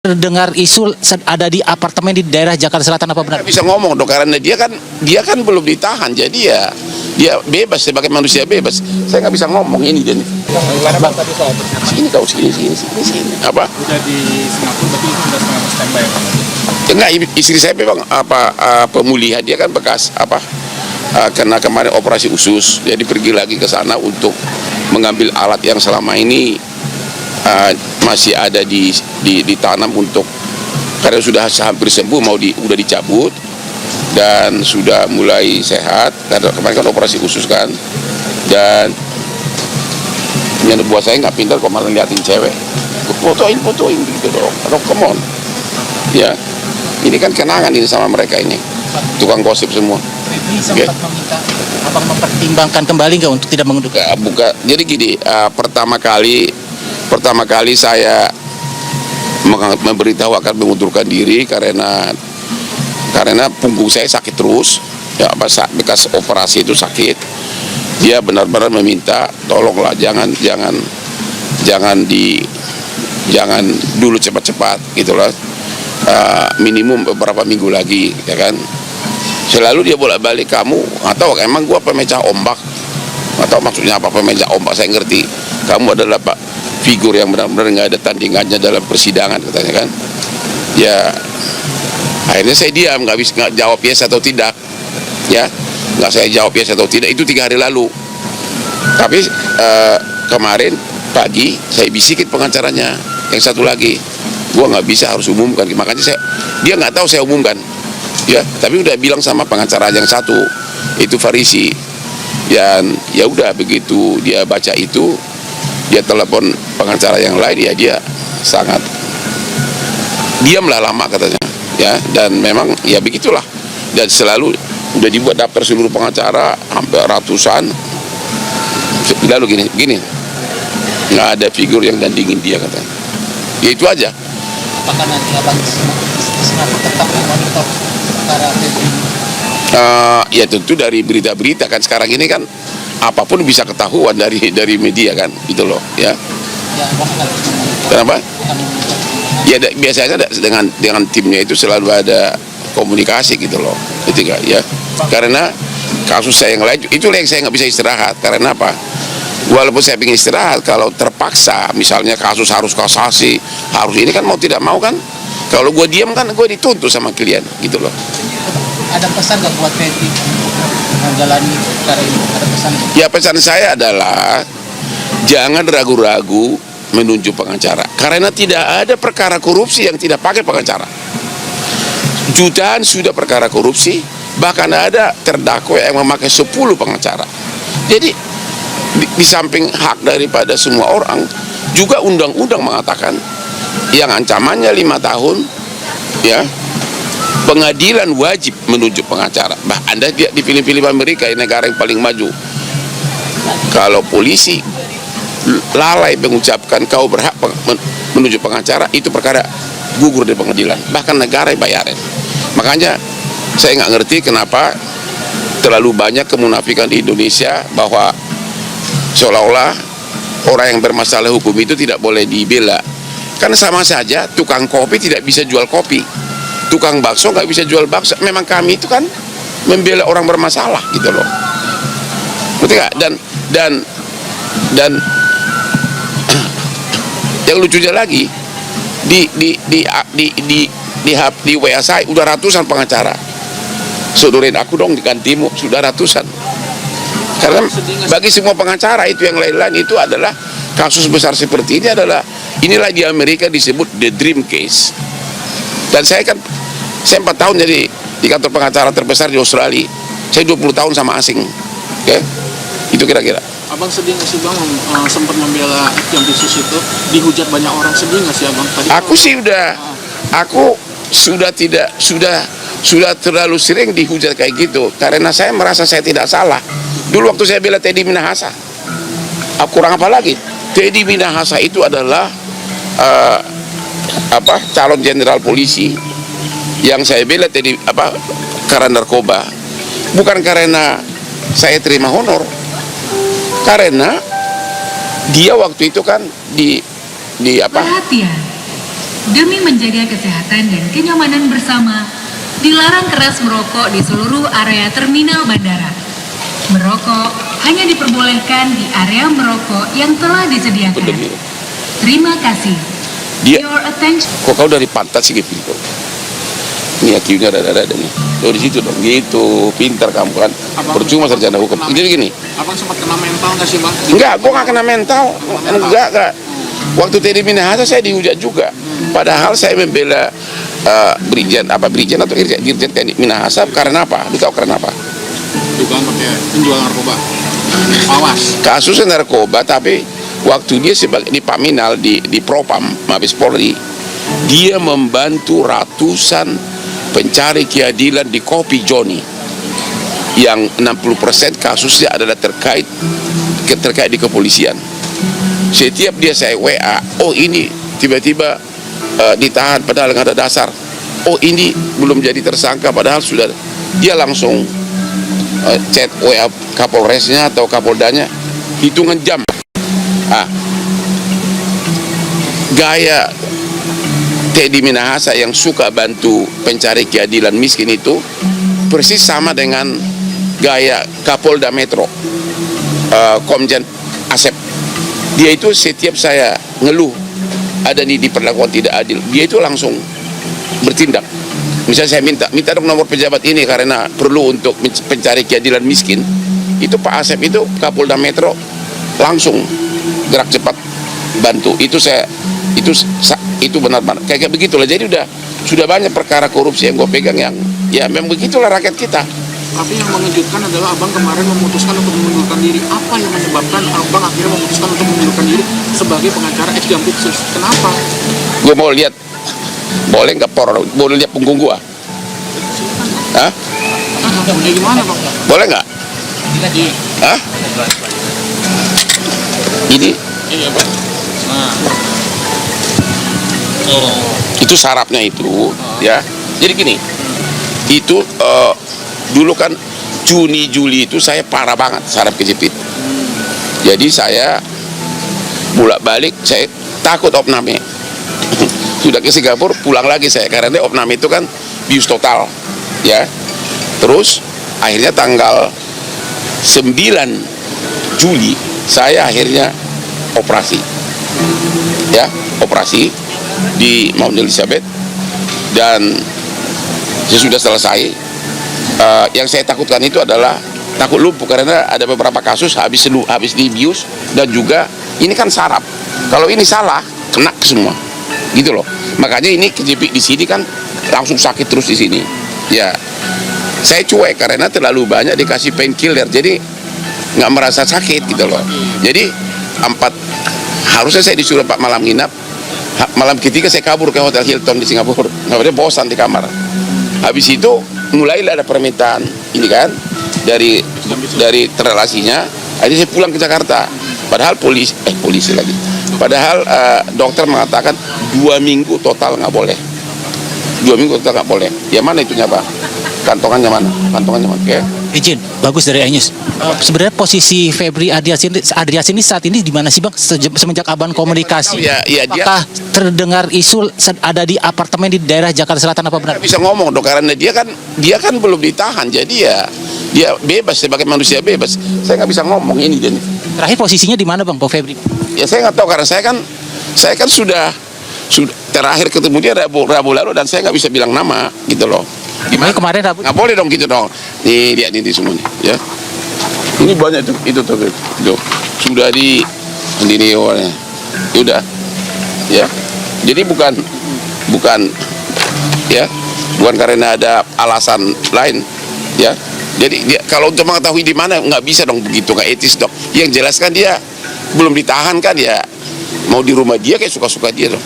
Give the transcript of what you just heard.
Dengar isu ada di apartemen di daerah Jakarta Selatan, apa benar? Nggak bisa ngomong dong, karena dia kan belum ditahan, jadi ya dia bebas sebagai manusia bebas. Saya nggak bisa ngomong ini dan Bang, tadi soal sini kau sini apa? udah di Singapura, tapi itu sudah setengah standby Bang. Enggak, istri saya memang pemulihan, dia kan bekas kena kemarin operasi usus, jadi pergi lagi ke sana untuk mengambil alat yang selama ini masih ada ditanam untuk, karena sudah hampir sembuh, udah dicabut dan sudah mulai sehat karena kemarin kan operasi usus kan. Dan yang buat saya nggak pintar kok malah liatin cewek, fotoin gitu dong, atau come on ya, ini kan kenangan ini sama mereka ini tukang gosip semua. Ini sempat meminta abang mempertimbangkan kembali nggak untuk tidak mengundurkan? Bukan, jadi gini, pertama kali saya memberitahu akan mengundurkan diri karena punggung saya sakit terus, ya bekas operasi itu sakit. Dia benar-benar meminta tolonglah jangan dulu cepat-cepat gitulah, minimum beberapa minggu lagi, ya kan. Selalu dia bolak-balik, kamu atau emang gua pemecah ombak, atau maksudnya apa pemecah ombak, saya ngerti kamu adalah figur yang benar-benar nggak ada tandingannya dalam persidangan, katanya kan. Ya akhirnya saya diam, nggak jawab yes atau tidak, ya nggak saya jawab yes atau tidak, itu 3 hari lalu. Tapi kemarin pagi saya bisikin pengacaranya yang satu lagi, gua nggak bisa, harus umumkan, makanya dia nggak tahu saya umumkan, ya tapi udah bilang sama pengacara yang satu itu Farisi. Dan ya udah, begitu dia baca itu, dia telepon pengacara yang lain, ya dia sangat diamlah lama katanya, ya. Dan memang ya begitulah, dan selalu udah dibuat daftar seluruh pengacara hampir ratusan, lalu gini nggak ada figur yang dandingin dia, katanya. Ya itu aja. Apakah nanti abang tetap memonitor perkara ini? Ya tentu dari berita-berita kan, sekarang ini kan apapun bisa ketahuan dari media kan, gitu loh, ya. Ya, abang akan memonitor. Kenapa? Akan memonitor. Ya biasanya dengan timnya itu selalu ada komunikasi gitu loh, ketika ya. Karena kasus saya yang lain itu yang saya nggak bisa istirahat. Karena apa? Walaupun saya ingin istirahat, kalau terpaksa misalnya kasus harus kasasi, harus ini kan, mau tidak mau kan, kalau gue diam kan gue dituntut sama klien, gitu loh. Ada pesan nggak buat Teddy menjalani perkara ini? Ada pesan? Ya pesan saya adalah jangan ragu-ragu menunjuk pengacara, karena tidak ada perkara korupsi yang tidak pakai pengacara. Jutaan sudah perkara korupsi, bahkan ada terdakwa yang memakai 10 pengacara. Jadi di samping hak daripada semua orang, juga undang-undang mengatakan yang ancamannya 5 tahun, ya, pengadilan wajib menunjuk pengacara. Anda di film-film Amerika, negara yang paling maju, kalau polisi lalai mengucapkan kau berhak menunjuk pengacara, itu perkara gugur di pengadilan, bahkan negara yang bayarin. Makanya saya nggak ngerti kenapa terlalu banyak kemunafikan di Indonesia, bahwa seolah-olah orang yang bermasalah hukum itu tidak boleh dibela. Kan sama saja tukang kopi tidak bisa jual kopi, tukang bakso nggak bisa jual bakso. Memang kami itu kan membela orang bermasalah, gitu loh. Betul nggak? Dan yang lucunya lagi, di WA saya udah ratusan pengacara. Sodorin aku dong digantimu, sudah ratusan. Karena bagi semua pengacara itu yang lain-lain itu adalah kasus besar seperti ini, inilah di Amerika disebut the dream case. Dan saya 4 tahun jadi di kantor pengacara terbesar di Australia. Saya 20 tahun sama asing. Oke? Itu kira-kira. Abang sedih nggak sih Bang, sempat membela yang bisnis itu, dihujat banyak orang, sedih nggak sih Abang? Aku sudah terlalu sering dihujat kayak gitu, karena saya merasa saya tidak salah. Dulu waktu saya bela Teddy Minahasa, aku kurang apa lagi? Teddy Minahasa itu adalah calon jenderal polisi yang saya bela Teddy karena narkoba, bukan karena saya terima honor, karena dia waktu itu kan di Demi menjaga kesehatan dan kenyamanan bersama, dilarang keras merokok di seluruh area terminal bandara. Merokok hanya diperbolehkan di area merokok yang telah disediakan. Betul. Terima kasih. Dia, Your attention. kok kau dari pantat sih gitu? Ini IQ-nya ada nih. Lo di situ dong, gitu. Pintar kamu kan. Percuma sarjana hukum. Jadi gini. Abang sempat kena mental nggak sih bang? Enggak, gua nggak kena mental. Enggak. Waktu Teddy Minahasa saya dihujat juga. Padahal saya membela Brigjen atau Dirjen Teddy Minahasa karena apa? Lu tahu karena apa? Dugaan pakai penjual narkoba. Awas. Kasusnya narkoba, tapi waktu dia sebagai di Paminal di Propam Mabes Polri, dia membantu ratusan pencari keadilan di Kopi Joni yang 60% kasusnya adalah terkait di kepolisian. Setiap dia saya WA, oh ini tiba-tiba ditahan padahal nggak ada dasar, oh ini belum jadi tersangka padahal sudah, dia langsung chat WA Kapolresnya atau Kapoldanya hitungan jam. Gaya Teddy Minahasa yang suka bantu pencari keadilan miskin itu persis sama dengan gaya Kapolda Metro Komjen Asep. Dia itu setiap saya ngeluh ada nih diperlakukan tidak adil, dia itu langsung bertindak. Misalnya saya minta dong nomor pejabat ini karena perlu untuk pencari keadilan miskin, itu Pak Asep itu Kapolda Metro langsung gerak cepat bantu. Itu benar-benar kayak begitulah. Jadi sudah banyak perkara korupsi yang gue pegang yang ya memang begitulah rakyat kita. Tapi yang mengejutkan adalah abang kemarin memutuskan untuk mengundurkan diri. Apa yang menyebabkan abang akhirnya memutuskan untuk mengundurkan diri sebagai pengacara ex Jampitsus? Kenapa? Gue mau lihat, boleh nggak boleh lihat punggung gua? Hah? Kayak gimana bang? Boleh nggak? Hah? Ini? Iya bang. Nah. Itu sarafnya itu, ya. Jadi gini, itu dulu kan Juni-Juli itu saya parah banget saraf kejepit. Jadi saya bolak-balik, saya takut opname. Sudah ke Singapura, pulang lagi saya karena opname itu kan bius total, ya. Terus akhirnya tanggal 9 Juli saya akhirnya operasi, ya, operasi di Mount Elizabeth dan sesudah selesai. Yang saya takutkan itu adalah takut lumpuh karena ada beberapa kasus habis dibius dan juga ini kan saraf. Kalau ini salah kena semua, gitu loh. Makanya ini kejepit di sini kan langsung sakit terus di sini. Ya, saya cuek karena terlalu banyak dikasih painkiller, jadi nggak merasa sakit gitu loh. Jadi harusnya saya disuruh 4 malam nginap. Malam ketiga saya kabur ke Hotel Hilton di Singapura. Nggak bosan di kamar. Habis itu mulailah ada permintaan ini kan dari terrelasinya. Akhirnya saya pulang ke Jakarta. Padahal polisi lagi. Padahal dokter mengatakan 2 minggu total nggak boleh. 2 minggu total nggak boleh. Ya mana itunya Pak? Kantongannya mana? Oke. Izin, bagus dari Anyus. Sebenarnya posisi Febri Ardias ini saat ini di mana sih Bang? Semenjak abang komunikasi. Ya, dia apakah terdengar isu ada di apartemen di daerah Jakarta Selatan apa benar? bisa ngomong dong karena dia kan belum ditahan. Jadi ya dia bebas sebagai manusia bebas. Saya nggak bisa ngomong ini dan Terakhir posisinya di mana Bang Febri? ya saya nggak tahu karena saya kan sudah terakhir ketemu dia Rabu lalu dan saya nggak bisa bilang nama gitu loh. Gimana Kemarin Rabu. nggak boleh dong gitu dong. Nih lihat ini semua nih ya. Ini banyak tuh itu sudah di ini orangnya. Udah ya. Jadi bukan ya, bukan karena ada alasan lain ya. Jadi dia, kalau untuk mengetahui di mana nggak bisa dong begitu, nggak etis dong. Yang jelas kan dia belum ditahan kan ya, mau di rumah dia kayak suka-suka dia dong.